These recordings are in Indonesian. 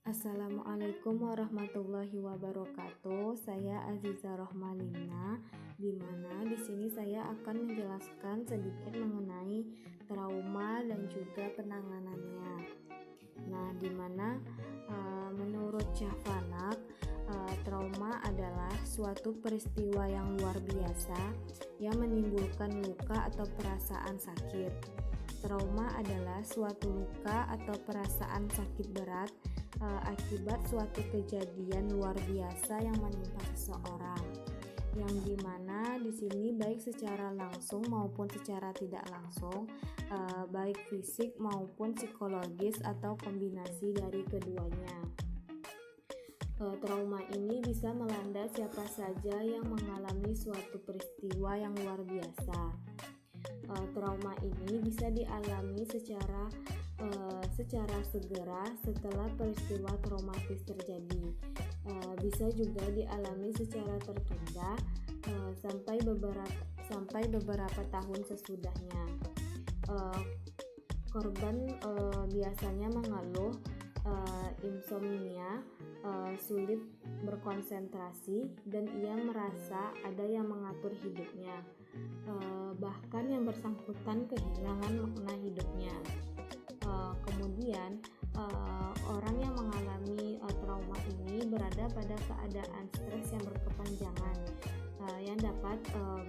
Assalamualaikum warahmatullahi wabarakatuh. Saya Aziza Rohmalina, di mana di sini saya akan menjelaskan sedikit mengenai trauma dan juga penanganannya. Nah, di mana menurut Syahvanak, trauma adalah suatu peristiwa yang luar biasa yang menimbulkan luka atau perasaan sakit. Trauma adalah suatu luka atau perasaan sakit berat akibat suatu kejadian luar biasa yang menimpa seseorang, yang dimana di sini baik secara langsung maupun secara tidak langsung, baik fisik maupun psikologis atau kombinasi dari keduanya. Trauma ini bisa melanda siapa saja yang mengalami suatu peristiwa yang luar biasa. Trauma ini bisa dialami secara segera setelah peristiwa traumatis terjadi. Bisa juga dialami secara tertunda sampai beberapa tahun sesudahnya. Korban biasanya mengeluh insomnia, sulit berkonsentrasi, dan ia merasa ada yang mengatur hidupnya. Bahkan yang bersangkutan kehilangan makna hidupnya. Kemudian orang yang mengalami trauma ini berada pada keadaan stres yang berkepanjangan, yang dapat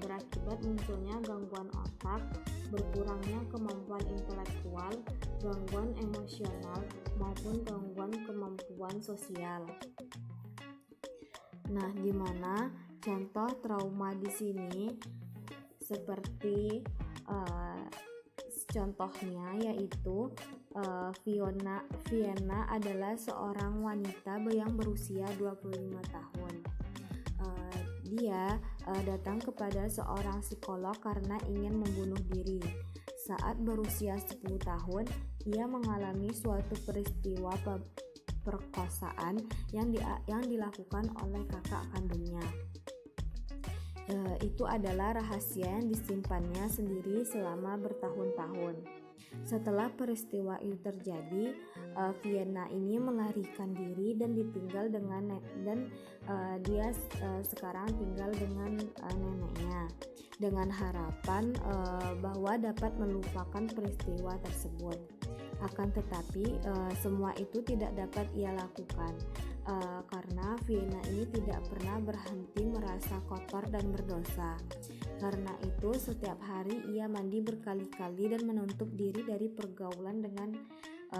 berakibat munculnya gangguan otak, berkurangnya kemampuan intelektual, gangguan emosional, maupun gangguan kemampuan sosial. Nah, di mana contoh trauma di sini seperti contohnya yaitu Vienna adalah seorang wanita yang berusia 25 tahun. Dia datang kepada seorang psikolog karena ingin membunuh diri. Saat berusia 10 tahun, ia mengalami suatu peristiwa perkosaan yang dilakukan oleh kakak kandungnya. Itu adalah rahasia yang disimpannya sendiri selama bertahun-tahun. Setelah peristiwa itu terjadi, Vienna ini melarikan diri dan ditinggal dia sekarang tinggal dengan neneknya dengan harapan bahwa dapat melupakan peristiwa tersebut. Akan tetapi semua itu tidak dapat ia lakukan karena Vienna ini tidak pernah berhenti merasa kotor dan berdosa. Karena itu setiap hari ia mandi berkali-kali dan menutup diri dari pergaulan dengan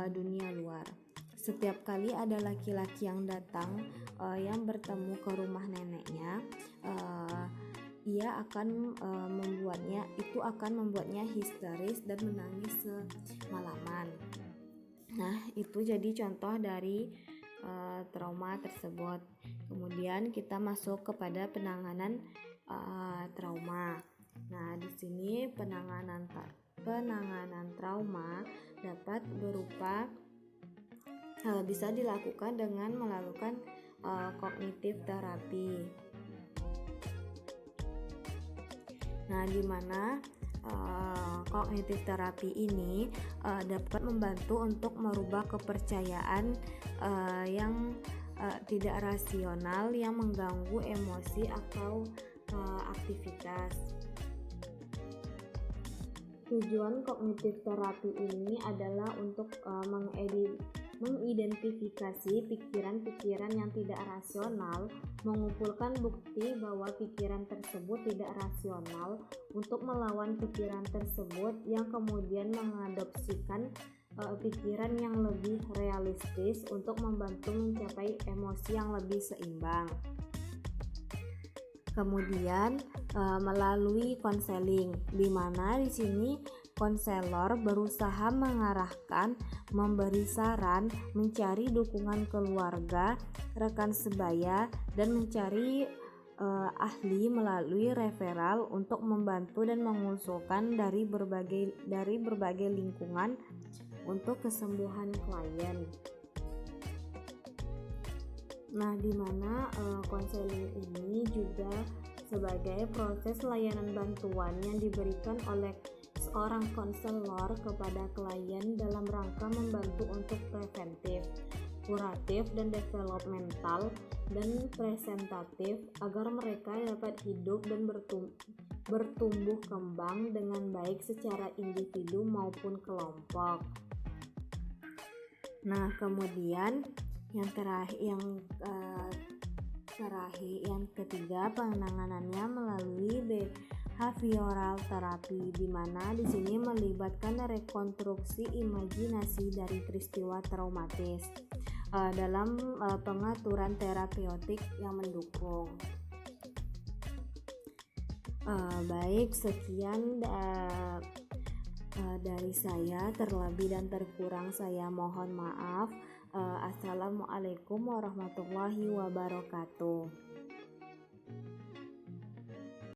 dunia luar. Setiap kali ada laki-laki yang datang yang bertemu ke rumah neneknya, ia akan membuatnya histeris dan menangis semalaman. Nah, itu jadi contoh dari trauma tersebut. Kemudian kita masuk kepada penanganan trauma. Nah, di sini penanganan trauma dapat berupa bisa dilakukan dengan melakukan kognitif terapi. Nah, di mana kognitif terapi ini dapat membantu untuk merubah kepercayaan yang tidak rasional yang mengganggu emosi atau aktivitas. Tujuan kognitif terapi ini adalah untuk mengidentifikasi pikiran-pikiran yang tidak rasional, mengumpulkan bukti bahwa pikiran tersebut tidak rasional untuk melawan pikiran tersebut, yang kemudian mengadopsikan pikiran yang lebih realistis untuk membantu mencapai emosi yang lebih seimbang. Kemudian melalui konseling, di mana di sini konselor berusaha mengarahkan, memberi saran, mencari dukungan keluarga, rekan sebaya, dan mencari ahli melalui referral untuk membantu dan mengusulkan dari berbagai lingkungan untuk kesembuhan klien. Nah, di mana konseling ini juga sebagai proses layanan bantuan yang diberikan oleh seorang konselor kepada klien dalam rangka membantu untuk preventif. kuratif dan developmental dan presentatif agar mereka dapat hidup dan bertumbuh kembang dengan baik secara individu maupun kelompok. Nah, kemudian yang ketiga, penanganannya melalui behavioral therapy, di mana di sini melibatkan rekonstruksi imajinasi dari peristiwa traumatis dalam pengaturan terapeutik yang mendukung. Baik, sekian dari saya, terlebih dan terkurang saya mohon maaf. Assalamualaikum warahmatullahi wabarakatuh.